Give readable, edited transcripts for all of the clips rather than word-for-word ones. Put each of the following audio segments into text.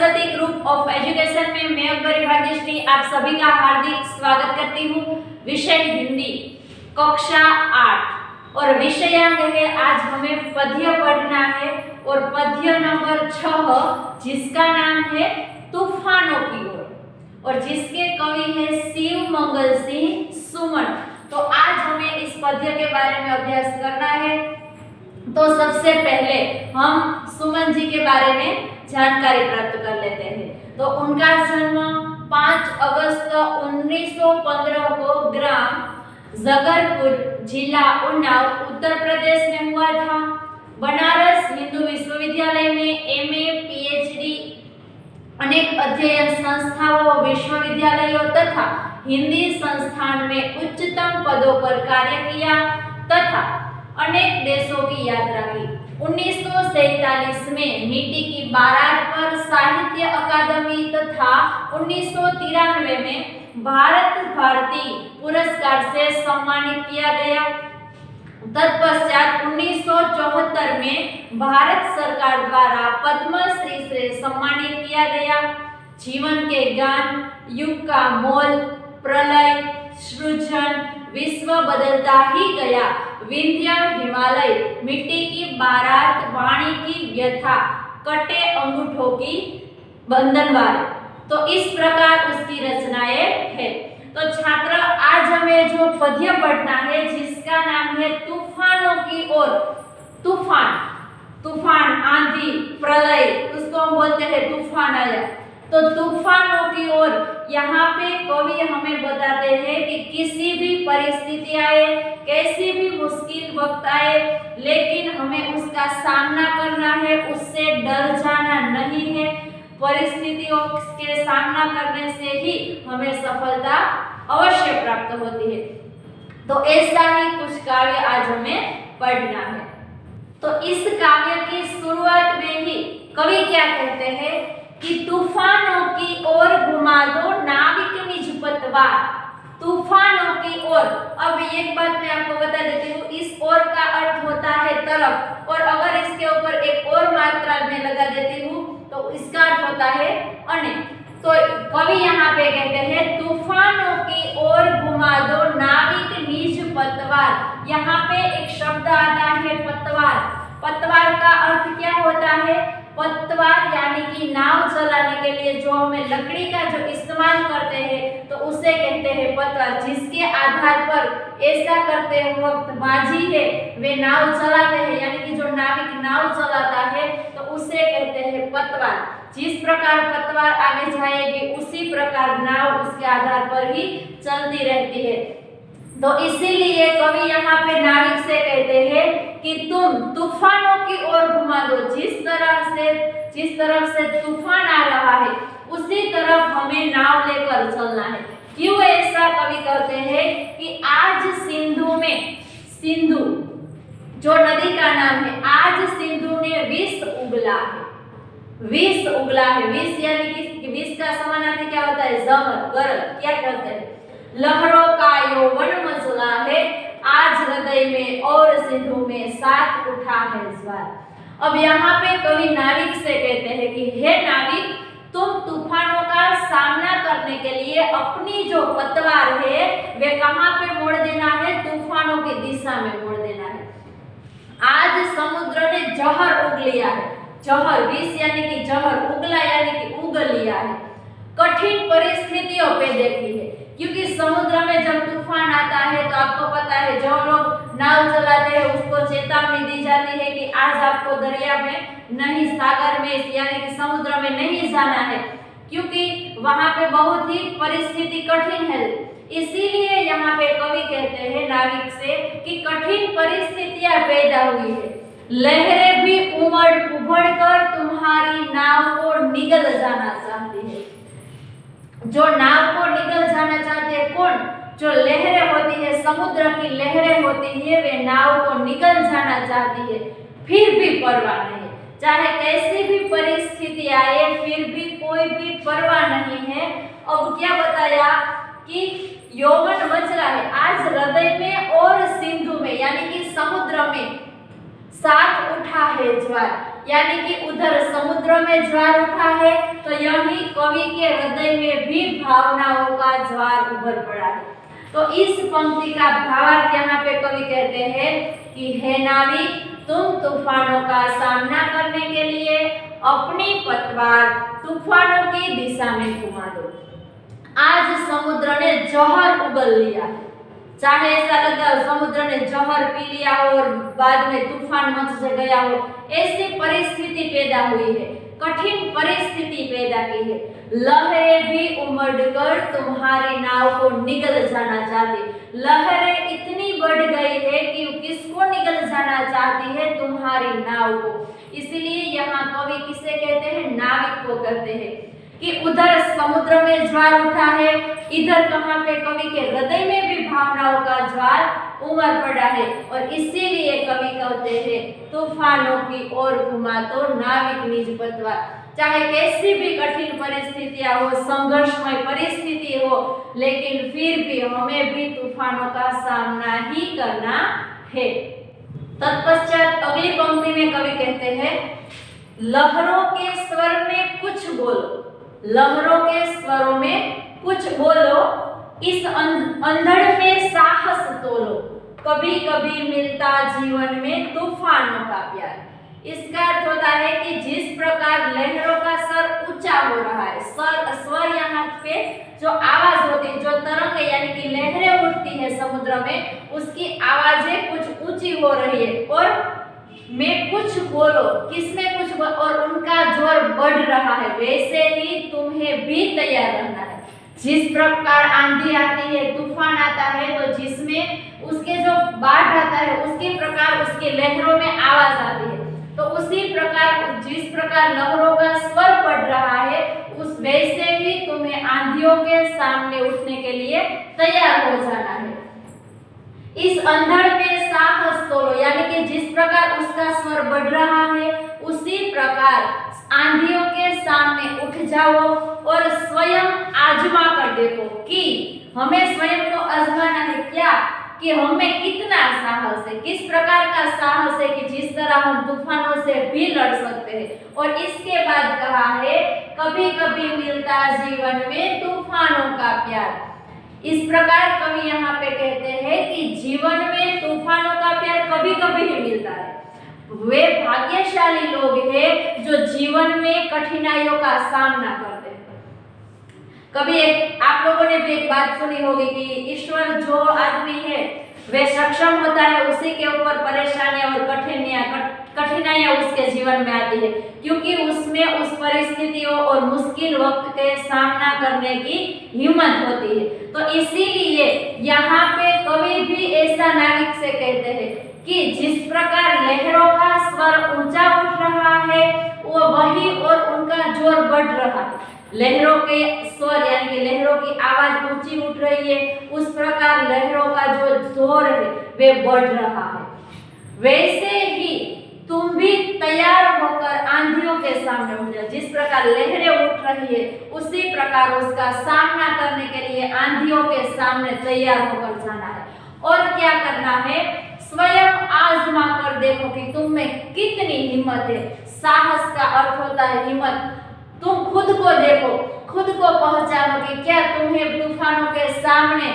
Saraswati group of education में मैं अकबरी भाग्यश्री आप सभी का हार्दिक स्वागत करती हूँ। विषय हिंदी कक्षा 8 और विषयांक है आज हमें पद्य पढ़ना है और पद्य नंबर 6 जिसका नाम है तूफानों की ओर और जिसके कवि है शिव मंगल सिंह सुमन। तो आज हमें इस पद्य के बारे में अभ्यास करना है। तो सबसे पहले हम सुमन जी के बारे में जानकारी प्राप्त कर लेते हैं। तो उनका जन्म 5 अगस्त 1915 को ग्राम जगरपुर जिला उन्नाव उत्तर प्रदेश में हुआ था। बनारस हिंदू विश्वविद्यालय में एमए पीएचडी अनेक अध्ययन संस्थाओं विश्वविद्यालयों तथा हिंदी संस्थान में उच्चतम पदों पर कार्य किया तथा अनेक देशों की यात्रा की। 1947 में नीति की बारात पर साहित्य अकादमी तथा 1993 में भारत भारती पुरस्कार से सम्मानित किया गया। तत्पश्चात 1974 में भारत सरकार द्वारा पद्मश्री से सम्मानित किया गया। जीवन के ज्ञान, युग का मोल, प्रलय, सृजन, विश्व बदलता ही गया, विंध्य हिमालय, मिट्टी की बारात, वाणी की व्यथा, कटे अंगूठों की बंधनवार। तो इस प्रकार उसकी रचनाएं हैं। तो छात्र आज हमें जो पद्य पढ़ना है जिसका नाम है तूफानों की ओर। तूफान, तूफान, आंधी, प्रलय, उसको हम बोलते हैं तूफान आया। तो तूफानों की ओर यहाँ पे कवि हमें बताते हैं कि किसी भी परिस्थिति आए, कैसी भी मुश्किल वक्त आए, लेकिन हमें उसका सामना करना है, उससे डर जाना नहीं है। परिस्थितियों के सामना करने से ही हमें सफलता अवश्य प्राप्त होती है। तो ऐसा ही कुछ काव्य आज हमें पढ़ना है। तो इस काव्य की शुरुआत में ही कवि क्या कहते हैं कि तूफानों की ओर घुमा दो नाविक निज पतवार। तूफानों की ओर। अब एक बात मैं आपको बता देती हूँ, इस ओर का अर्थ होता है तरफ, और अगर इसके ऊपर एक और मात्रा में लगा देती हूँ तो इसका अर्थ होता है अनेक। तो कवि यहाँ पे कहते हैं तूफानों की ओर घुमा दो नाविक निज पतवार। यहाँ पे एक शब्द आता है पतवार। पतवार का अर्थ क्या होता है? पतवार यानी कि नाव चलाने के लिए जो हमें लकड़ी का जो इस्तेमाल करते हैं तो उसे कहते हैं पतवार। जिसके आधार पर ऐसा करते वक्त माझी है वे नाव चलाते हैं, यानी कि जो नाविक नाव चलाता है तो उसे कहते हैं पतवार। जिस प्रकार पतवार आगे जाएगी उसी प्रकार नाव उसके आधार पर ही चलती रहती है। तो इसीलिए कवि यहाँ पे नाविक से कहते हैं कि तुम तूफानों की ओर घुमा दो। जिस तरफ से तूफान आ रहा है उसी तरफ हमें नाव लेकर चलना है। क्यों ऐसा कवि कहते हैं कि आज सिंधु में, सिंधु जो नदी का नाम है, आज सिंधु ने विष उगला है। विष उगला है। विष यानी कि विष का समानार्थी क्या होता है? जहर, गरल। क्या कहते हैं? लहरों का यौवन मचला है, आज हृदय में और सिंधु में साथ उठा है ज्वार। अब यहाँ पे कवि नाविक से कहते हैं कि हे नाविक, तुम तूफानों का सामना करने के लिए अपनी जो पतवार है वे कहाँ पे मोड़ देना है? तूफानों की दिशा में मोड़ देना है। आज समुद्र ने जहर उग लिया है। जहर, विष यानी कि जहर, उगला यानी कि उग लिया है। कठिन परिस्थितियों पे देखी है, क्योंकि समुद्र में जब तूफान आता है तो आपको पता है जो लोग नाव चलाते हैं उसको चेतावनी दी जाती है कि आज आपको दरिया में नहीं, सागर में यानी कि समुद्र में नहीं जाना है, क्योंकि वहां पे बहुत ही परिस्थिति कठिन है। इसीलिए यहाँ पे कवि कहते हैं नाविक से कि कठिन परिस्थितियां पैदा हुई है, लहरें भी उभड़ कर तुम्हारी नाव को निगल जाना चाहती है। जो नाव को निगल जाना चाहते हैं कौन? जो लहरें होती है, समुद्र की लहरें होती है, वे नाव को निगल जाना चाहती है। फिर भी परवाह नहीं, चाहे कैसी भी परिस्थिति आए फिर भी कोई भी परवाह नहीं है। अब क्या बताया कि यौवन मचला है, आज हृदय में और सिंधु में यानी कि समुद्र में साथ उठा है ज्वार। यानी कि उधर समुद्र में ज्वार उठा है तो यही कवि के हृदय में भी भावनाओं का ज्वार उभर पड़ा है। तो इस पंक्ति का भावार्थ यहाँ पे कवि कहते हैं कि हे नाविक, तुम तूफानों का सामना करने के लिए अपनी पतवार तूफानों की दिशा में घुमा दो। आज समुद्र ने जहर उगल लिया, चाहे ऐसा लगा समुद्र ने जहर पी लिया हो और बाद में तूफान मच गया हो, ऐसी परिस्थिति पैदा हुई है, कठिन परिस्थिति पैदा की है। लहरें भी उमड़कर तुम्हारी नाव को निगल जाना चाहती। लहरें इतनी बढ़ गई है कि किसको निगल जाना चाहती है? तुम्हारी नाव को। इसलिए यहाँ कवि किसे कहते हैं? नाविक को कहते हैं कि उधर समुद्र में ज्वार उठा है, इधर कहाँ पे कवि के हृदय में भी भावनाओं का ज्वार उमड़ पड़ा है और इसीलिए कवि कहते हैं तूफानों की ओर घुमा तो नाविक निज पतवार। चाहे कैसी भी कठिन परिस्थितियां हो, संघर्षमय परिस्थिति हो, लेकिन फिर भी हमें भी तूफानों का सामना ही करना है। तत्पश्चात अगली पंक्ति में कवि कहते हैं लहरों के स्वर में कुछ बोलो, लहरों के स्वरों में कुछ बोलो, इस अंधड़ में साहस तोलो, कभी कभी मिलता जीवन में तूफानों का प्यार। इसका अर्थ होता है कि जिस प्रकार लहरों का स्वर ऊंचा हो रहा है, स्वर यहाँ पे जो आवाज होती है, जो तरंग यानी कि लहरें उठती है समुद्र में, उसकी आवाजें कुछ ऊंची हो रही है और मैं कुछ बोलो, किसमें कुछ बोलो, और उनका जोर बढ़ रहा है, वैसे ही तुम्हें भी तैयार रहना है। जिस प्रकार आंधी आती है, तूफान आता है, तो जिसमें उसके जो बाढ़ आता है उसके प्रकार उसके लहरों में आवाज आती है, तो उसी प्रकार जिस प्रकार लहरों का स्वर बढ़ रहा है, उस वैसे ही तुम्हें आंधियों के सामने उठने के लिए तैयार हो जाना है। इस अंधड़ में साहस तोलो, यानी कि जिस प्रकार उसका स्वर बढ़ रहा है उसी प्रकार आंधियों के सामने उठ जाओ और स्वयं आजमा कर देखो कि हमें स्वयं को आजमाना है क्या, कि हमें कितना साहस है, किस प्रकार का साहस है कि जिस तरह हम तूफानों से भी लड़ सकते हैं। और इसके बाद कहा है कभी कभी मिलता जीवन में तूफानों का प्यार। इस प्रकार कवि यहाँ पे कहते हैं कि जीवन में तूफानों का प्यार कभी कभी ही मिलता है। वे भाग्यशाली लोग हैं जो जीवन में कठिनाइयों का सामना करते हैं। कभी आप लोगों ने भी एक बात सुनी होगी कि ईश्वर जो आदमी है वे सक्षम होता है, उसी के ऊपर परेशानियां और कठिनाइयां उसके जीवन में आती है, क्योंकि उसमें उस परिस्थितियों और मुश्किल वक्त के सामना करने की हिम्मत होती है। तो इसीलिए यहाँ पे कवि भी ऐसा नाविक से कहते हैं कि जिस प्रकार लहरों का स्वर ऊंचा उठ रहा है वो वही और उनका जोर बढ़ रहा है, लहरों के स्वर यानी कि लहरों की आवाज ऊंची उठ रही है, उस प्रकार लहरों का जो जोर है वे बढ़ रहा है। वैसे ही तुम भी तैयार होकर आंधियों के सामने उठ जाओ। जिस प्रकार लहरें उठ रही है उसी प्रकार उसका सामना करने के लिए आंधियों के सामने तैयार होकर जाना है। और क्या करना है? स्वयं आजमा कर देखो कि तुम में कितनी हिम्मत है। साहस का अर्थ होता है हिम्मत। तुम खुद को देखो, खुद को पहचानो कि क्या तुम्हें तूफानों के सामने,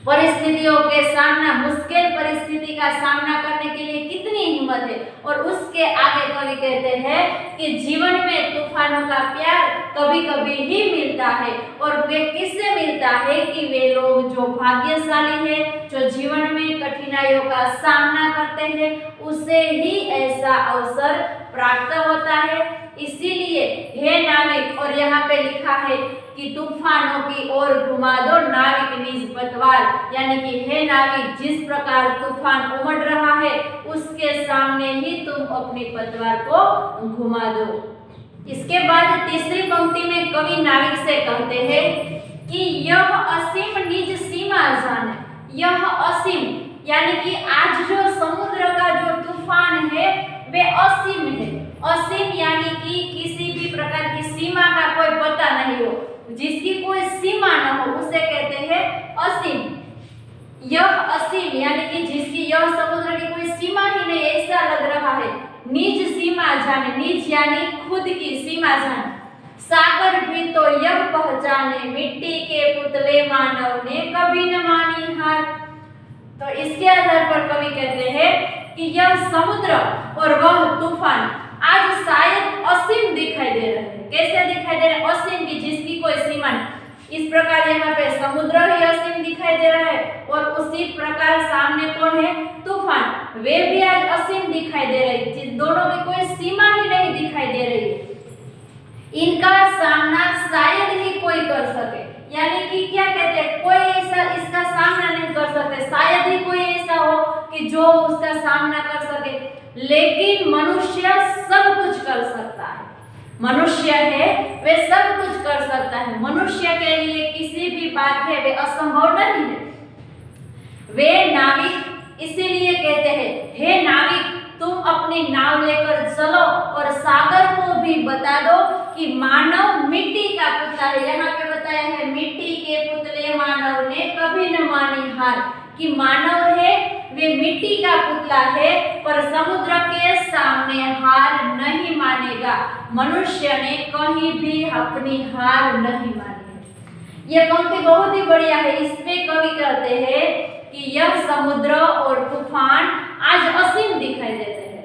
परिस्थितियों के सामना, मुश्किल परिस्थिति का सामना करने के लिए कितनी हिम्मत है। और उसके आगे कवि कहते हैं कि जीवन में तूफानों का प्यार कभी कभी ही मिलता है। और वे किससे मिलता है? कि वे लोग जो भाग्यशाली है, जो जीवन में कठिनाइयों का सामना करते हैं, उसे ही ऐसा अवसर प्राप्त होता है। इसीलिए हे नाविक, और यहाँ पे लिखा है कि तूफानों की ओर घुमा दो नाविक निज पतवार, यानी कि हे नाविक, जिस प्रकार तूफान उमड़ रहा है उसके सामने ही तुम अपनी पतवार को घुमा दो। इसके बाद तीसरी पंक्ति में कवि नाविक से कहते हैं कि यह असीम निज सीमा जाने। यह असीम यानी कि आज जो समुद्र का जो तूफान है वे असीम है। असीम यानी कि किसी भी प्रकार की सीमा का कोई पता नहीं हो, जिसकी कोई सीमा न हो, उसे कहते हैं असीम। यह असीम यानी कि जिसकी यह समुद्र की कोई सीमा ही नहीं, ऐसा लग रहा है निज सीमा जाने, निज यानी खुद की सीमा जाने। सागर भी तो यह पहचाने, मिट्टी के पुतले मानव ने कभी न मानी हार। तो इसके आधार पर कवि कहते हैं कि यह समुद्र और वह तूफान आज शायद असीम दिखाई दे रहे हैं। कैसे दिखाई दे रहे हैं? असीम की जिसकी कोई सीमा नहीं। इस प्रकार यहाँ पे समुद्र ही असीम दिखाई दे रहा है और उसी प्रकार सामने कौन है? तूफान, वे भी आज असीम दिखाई दे रहे हैं। दोनों की कोई सीमा ही नहीं दिखाई दे रही है। इनका सामना शायद ही कोई कर सके, यानी कि क्या कहते हैं, कोई ऐसा इसका सामना नहीं कर सकते। शायद ही कोई ऐसा हो कि जो उसका सामना कर सके, लेकिन मनुष्य सब कुछ कर सकता है। मनुष्य है वे सब कुछ कर सकता है। मनुष्य के लिए किसी भी बात है वे असंभव नहीं है। वे नाविक इसीलिए कहते हैं, हे नाविक तुम अपनी नाव लेकर चलो और सागर को भी बता दो कि मानव मिट्टी का पुतला है। यहाँ पे बताया है मिट्टी के पुतले मानव ने कभी न मानी हार, कि मानव है वे मिट्टी का पुतला है पर समुद्र के सामने हार नहीं मानेगा। मनुष्य ने कहीं भी अपनी हार नहीं मानी है। ये पंक्ति बहुत ही बढ़िया है। इसमें कवि कहते हैं कि यह समुद्र और तूफान आज असीम दिखाई देते हैं,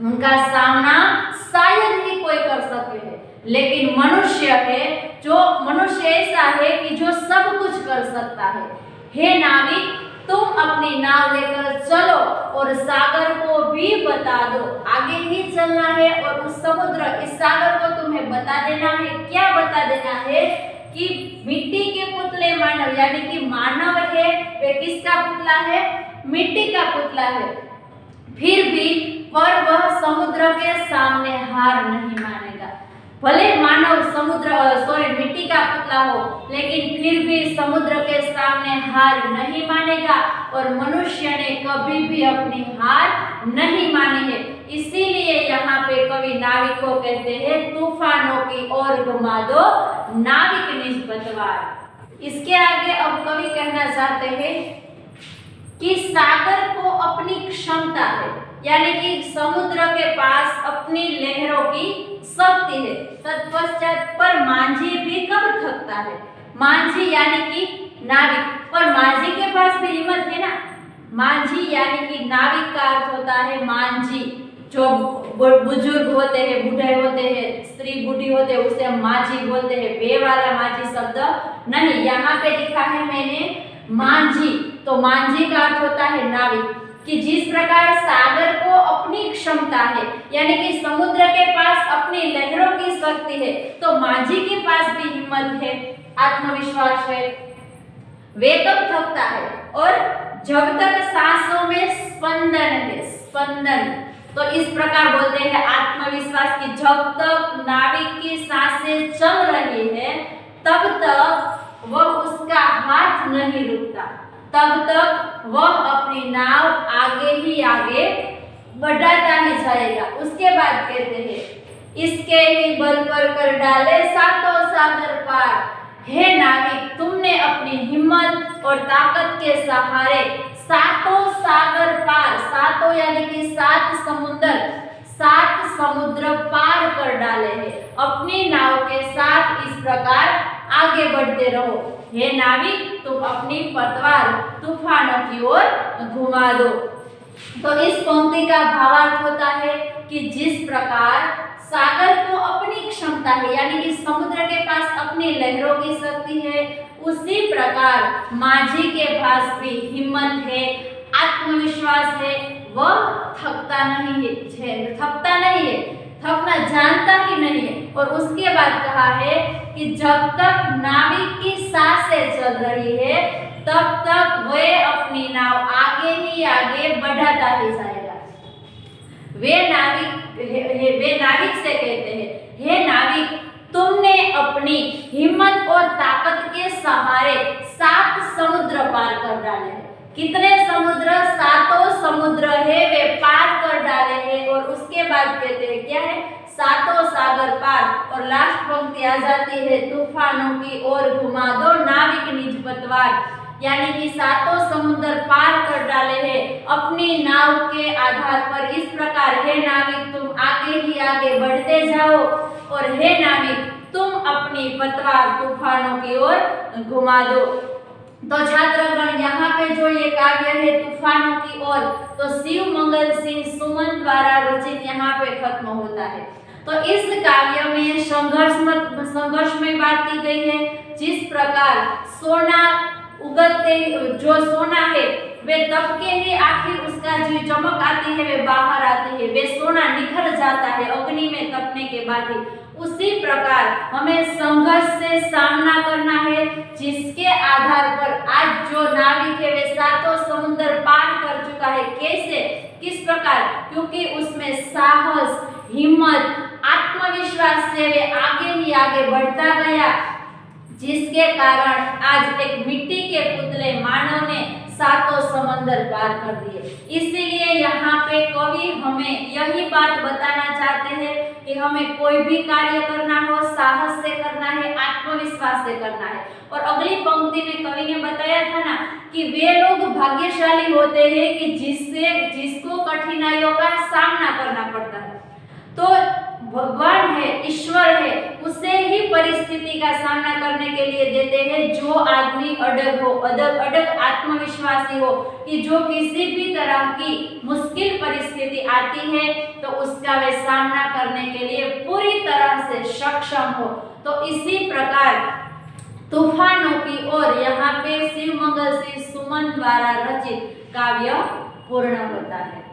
उनका सामना शायद ही कोई कर सके है, लेकिन मनुष्य है जो मनुष्य ऐसा है कि जो सब कुछ कर सकता है। हे नाविक तुम अपनी नाव लेकर चलो और सागर को भी बता दो। आगे ही चलना है और उस समुद्र, इस सागर को तुम्हें बता देना है। क्या बता देना है? कि मिट्टी के पुतले मानव, यानी कि मानव है वे किसका पुतला है? मिट्टी का पुतला है। फिर भी पर वह समुद्र के सामने हार नहीं मानेगा। भले मानव मिट्टी का पुतला हो, लेकिन फिर भी समुद्र के सामने हार नहीं मानेगा और मनुष्य ने कभी भी अपनी हार नहीं मानी है। इसीलिए यहाँ पे कवि नाविक को कहते हैं तूफानों की ओर घुमा दो नाविक निज पतवार। इसके आगे अब कवि कहना चाहते हैं कि सागर को अपनी क्षमता है, यानी कि समुद्र के पास अपनी लहरों की शक्ति है। तत्पश्चात पर मांझी भी कब थकता है? मांझी यानी कि नाविक, पर मांझी के पास भी हिम्मत है ना। मांझी यानी कि नाविक का अर्थ होता है मांझी, जो बुजुर्ग होते हैं, बूढ़े होते हैं, स्त्री बूढ़ी होते हैं, उसे हम मांझी बोलते हैं। वे वाला मांझी शब्द नहीं, यहाँ पे लिखा है मैंने मांझी, तो मांझी का अर्थ होता है नाविक। कि जिस प्रकार सागर को अपनी क्षमता है, यानी कि समुद्र के पास अपनी लहरों की शक्ति है, तो मांझी के पास भी हिम्मत है, आत्मविश्वास है। वे कब थकता है? और जब तक सांसों में स्पंदन है, स्पंदन। तो इस प्रकार बोलते हैं आत्मविश्वास की जब तक नाविक की सांसें चल रही है तब तक वह उसका हाथ नहीं रुकता, तब तक वह अपनी नाव आगे ही आगे बढ़ाता ही जाएगा। उसके बाद कहते हैं इसके ही बल पर कर डाले सातों सागर पार। हे नाविक तुमने अपनी हिम्मत और ताकत के सहारे सातों सागर पार, सातों यानी कि सात समुद्र पार कर डाले हैं। अपनी नाव के साथ इस प्रकार आगे बढ़ते रहो। हे नाविक तुम अपनी पतवार तूफानों की ओर घुमा दो। तो इस पंक्ति का भावार्थ होता है कि जिस प्रकार सागर को अपनी क्षमता है, यानी कि समुद्र के पास अपनी लहरों की शक्ति है, उसी प्रकार मांझी के पास भी हिम्मत है, आत्मविश्वास है, वह थकता नहीं है, थकना जानता ही नहीं है। और उसके बाद कहा है कि जब तक नाविक की सांसें चल रही है तब तक वह अपनी नाव आगे ही आगे बढ़ाता ही जाएगा। वे नाविक से कहते हैं, हे नाविक तुमने अपनी हिम्मत और ताकत के सहारे 7 समुद्र पार कर डाले हैं। कितने समुद्र? 7 समुद्र है वे पार कर डाले हैं। और उसके बाद कहते हैं क्या है? 7 सागर पार। और लास्ट पंक्ति आ जाती है तूफानों की ओर घुमा दो नाविक निज पतवार। यानी कि सातों समुद्र पार कर डाले हैं अपनी नाव के आधार पर। इस प्रकार हे नाविक तुम आगे ही आगे बढ़ते जाओ और हे नाविक तुम अपनी पतवार तूफानों की ओर घुमा दो। तो छात्रगण यहाँ पे जो ये काव्य है तूफानों की ओर, तो शिव मंगल सिंह सुमन द्वारा रचित यहाँ पे खत्म होता है। तो इस काव्य में संघर्ष में बात की गई है। जिस प्रकार सोना उगलते जो सोना है वे तब के ही आखिर उसका जो चमक आती है वे बाहर आती है, वे सोना निखर जाता है अग्नि में तपने के बाद ही। उसी प्रकार हमें संघर्ष से सामना करना है, जिसके आधार पर आज जो नाविक है वे सातों समुद्र पार कर चुका है। कैसे, किस प्रकार? क्योंकि उसमें साहस, हिम्मत, आत्मविश्वास से वे आगे ही आगे बढ़ता गया, जिसके कारण आज एक मिट्टी के पुतले मानव ने सातों समंदर पार कर दिए। इसीलिए यहाँ पे कवि हमें यही बात बताना चाहते हैं कि हमें कोई भी कार्य करना हो साहस से करना है, आत्मविश्वास से करना है। और अगली पंक्ति में कवि ने बताया था ना कि वे लोग भाग्यशाली होते हैं कि जिसको कठिनाइयों का सामना करना पड़ता है। तो भगवान है, ईश्वर है, उसे ही परिस्थिति का सामना करने के लिए देते हैं जो आदमी अडग हो, अडग आत्मविश्वासी हो, कि जो किसी भी तरह की मुश्किल परिस्थिति आती है तो उसका वे सामना करने के लिए पूरी तरह से सक्षम हो। तो इसी प्रकार तूफानों की ओर यहाँ पे शिव मंगल सिंह सुमन द्वारा रचित काव्य पूर्ण होता है।